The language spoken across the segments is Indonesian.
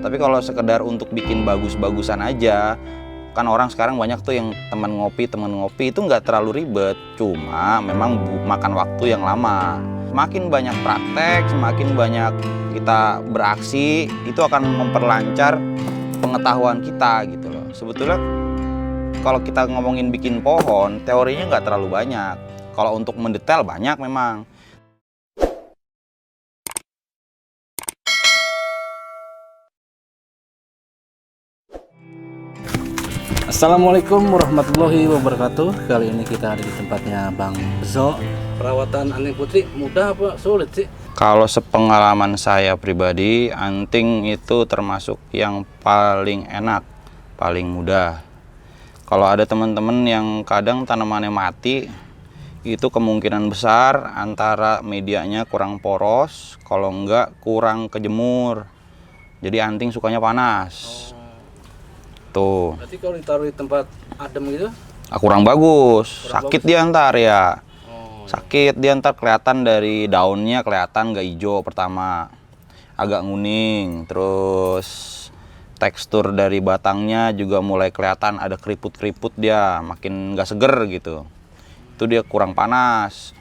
Tapi kalau sekedar untuk bikin bagus-bagusan aja, kan orang sekarang banyak tuh yang teman ngopi itu nggak terlalu ribet, cuma memang makan waktu yang lama. Semakin banyak praktek, semakin banyak kita beraksi, itu akan memperlancar pengetahuan kita gitu loh. Sebetulnya kalau kita ngomongin bikin pohon, teorinya nggak terlalu banyak. Kalau untuk mendetail banyak memang. Assalamualaikum warahmatullahi wabarakatuh. Kali ini kita ada di tempatnya Bang Bezo. Perawatan anting putri mudah apa sulit sih? Kalau sepengalaman saya pribadi, anting itu termasuk yang paling enak, paling mudah. Kalau ada teman-teman yang kadang tanamannya mati, itu kemungkinan besar antara medianya kurang poros, kalau enggak kurang kejemur. Jadi anting sukanya panas. Tuh. Berarti kalau ditaruh di tempat adem gitu? Kurang bagus, sakit dia ntar ya. Oh, Sakit dia ntar, kelihatan dari daunnya kelihatan nggak hijau pertama, agak nguning, terus tekstur dari batangnya juga mulai kelihatan ada keriput-keriput, dia makin nggak seger gitu. Itu dia kurang panas.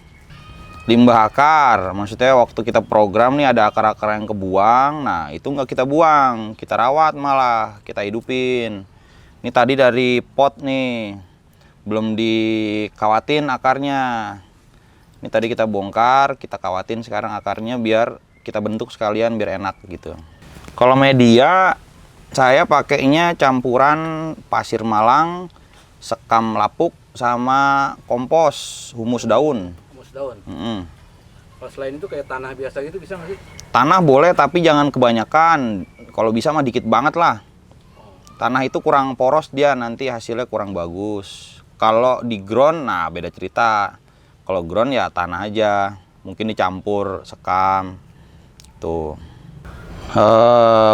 Limbah akar, maksudnya waktu kita program nih ada akar-akar yang kebuang, nah itu nggak kita buang, kita rawat malah, kita hidupin. Ini tadi dari pot nih, belum dikawatin akarnya. Ini tadi kita bongkar, kita kawatin sekarang akarnya biar kita bentuk sekalian biar enak gitu. Kalau media, saya pakainya campuran pasir malang, sekam lapuk, sama kompos, humus daun. daun. Kalau selain itu kayak tanah biasa gitu bisa nggak sih? Tanah boleh tapi jangan kebanyakan. Kalau bisa mah dikit banget lah. Tanah itu kurang poros dia, nanti hasilnya kurang bagus. Kalau di ground, nah beda cerita. Kalau ground ya tanah aja, mungkin dicampur sekam. Tuh.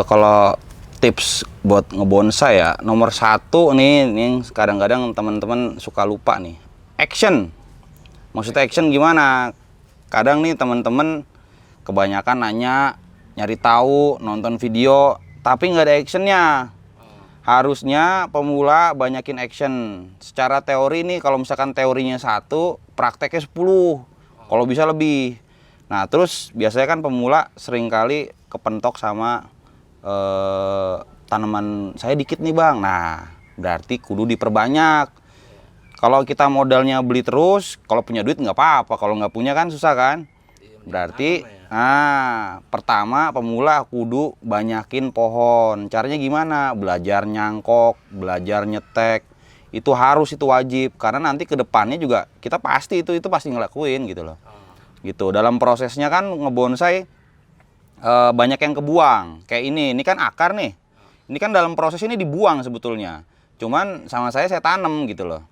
Kalau tips buat ngebonsai ya, nomor satu nih, yang kadang-kadang teman-teman suka lupa nih, action. Maksudnya action gimana? Kadang nih teman-teman kebanyakan nanya, nyari tahu, nonton video, tapi nggak ada actionnya. Harusnya pemula banyakin action. Secara teori nih, kalau misalkan teorinya 1, prakteknya 10. Kalau bisa lebih. Nah terus biasanya kan pemula seringkali kepentok sama tanaman saya dikit nih bang. Nah berarti kudu diperbanyak. Kalau kita modalnya beli terus, kalau punya duit nggak apa-apa, kalau nggak punya kan susah kan. Berarti, pertama pemula kudu banyakin pohon. Caranya gimana? Belajar nyangkok, belajar nyetek, itu harus, itu wajib. Karena nanti ke depannya juga kita pasti itu pasti ngelakuin gitu loh. Gitu. Dalam prosesnya kan ngebonsai banyak yang kebuang. Kayak ini kan akar nih. Ini kan dalam proses ini dibuang sebetulnya. Cuman sama saya tanam gitu loh.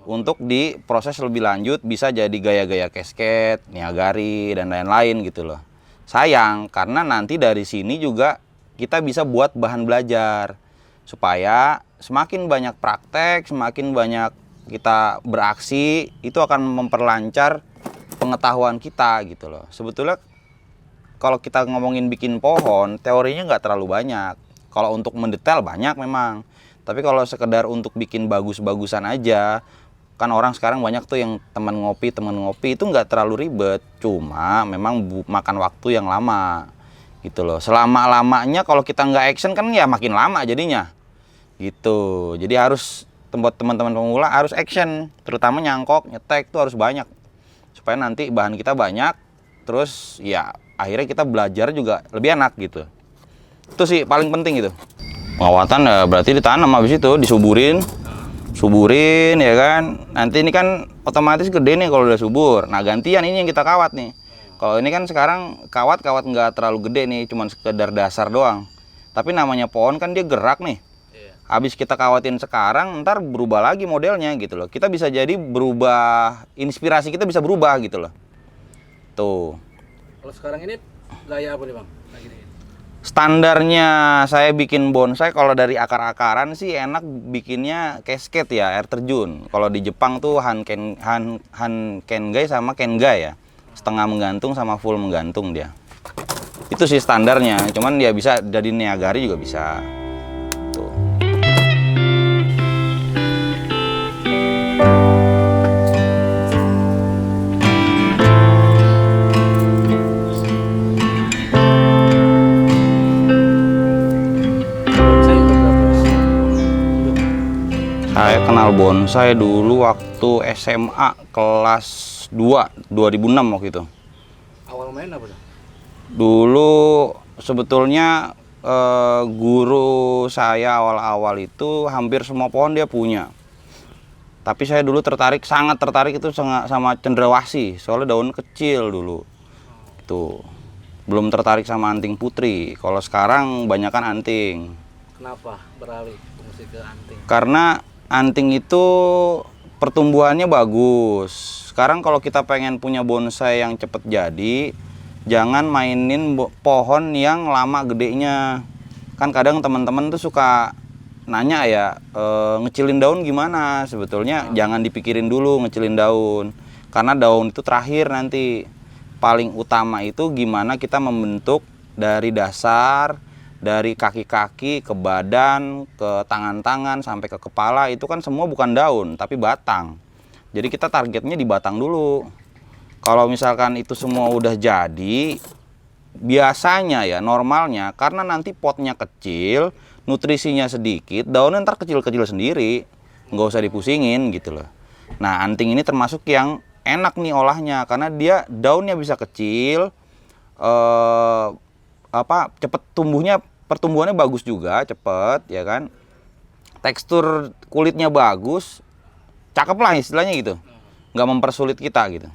Untuk di proses lebih lanjut bisa jadi gaya-gaya casket, niagari, dan lain-lain gitu loh. Sayang, karena nanti dari sini juga kita bisa buat bahan belajar. Supaya semakin banyak praktek, semakin banyak kita beraksi, itu akan memperlancar pengetahuan kita gitu loh. Sebetulnya kalau kita ngomongin bikin pohon, teorinya nggak terlalu banyak. Kalau untuk mendetail banyak memang. Tapi kalau sekedar untuk bikin bagus-bagusan aja, kan orang sekarang banyak tuh yang teman ngopi itu nggak terlalu ribet, cuma memang makan waktu yang lama gitu loh. Selama-lamanya kalau kita nggak action kan ya makin lama jadinya gitu. Jadi harus buat teman-teman pemula harus action, terutama nyangkok, nyetek tuh harus banyak supaya nanti bahan kita banyak, terus ya akhirnya kita belajar juga lebih enak gitu. Itu sih paling penting gitu. Pengawatan ya berarti ditanam, habis itu disuburin ya kan. Nanti ini kan otomatis gede nih kalau udah subur. Nah gantian ini yang kita kawat nih. Kalau ini kan sekarang kawat nggak terlalu gede nih, cuman sekedar dasar doang. Tapi namanya pohon kan dia gerak nih. Habis kita kawatin sekarang, ntar berubah lagi modelnya gitu loh. Kita bisa jadi berubah, inspirasi kita bisa berubah gitu loh. Tuh. Kalau sekarang ini gaya apa nih bang? Standarnya saya bikin bonsai kalau dari akar-akaran sih enak bikinnya casket ya, air terjun. Kalau di Jepang tuh han kengai sama kengai ya. Setengah menggantung sama full menggantung dia. Itu sih standarnya, cuman dia bisa jadi Niagari juga bisa. Tuh. Saya kenal bonsai dulu waktu SMA kelas 2, 2006 waktu itu. Awal main apa tuh? Dulu sebetulnya guru saya awal-awal itu hampir semua pohon dia punya. Tapi saya dulu sangat tertarik itu sama cendrawasih, soalnya daun kecil dulu. Itu belum tertarik sama anting putri. Kalau sekarang banyakan anting. Kenapa beralih fungsi ke anting? Karena anting itu pertumbuhannya bagus. Sekarang kalau kita pengen punya bonsai yang cepet jadi, jangan mainin pohon yang lama gedenya. Kan kadang teman-teman tuh suka nanya ya, ngecilin daun gimana? Sebetulnya jangan dipikirin dulu ngecilin daun. Karena daun itu terakhir nanti. Paling utama itu gimana kita membentuk dari dasar, dari kaki-kaki ke badan, ke tangan-tangan, sampai ke kepala. Itu kan semua bukan daun, tapi batang. Jadi kita targetnya di batang dulu. Kalau misalkan itu semua udah jadi, biasanya ya normalnya, karena nanti potnya kecil, nutrisinya sedikit, daunnya ntar kecil-kecil sendiri, nggak usah dipusingin gitu loh. Nah, anting ini termasuk yang enak nih olahnya, karena dia daunnya bisa kecil, cepet tumbuhnya, pertumbuhannya bagus juga, cepet ya kan. Tekstur kulitnya bagus, cakep lah istilahnya gitu, nggak mempersulit kita gitu.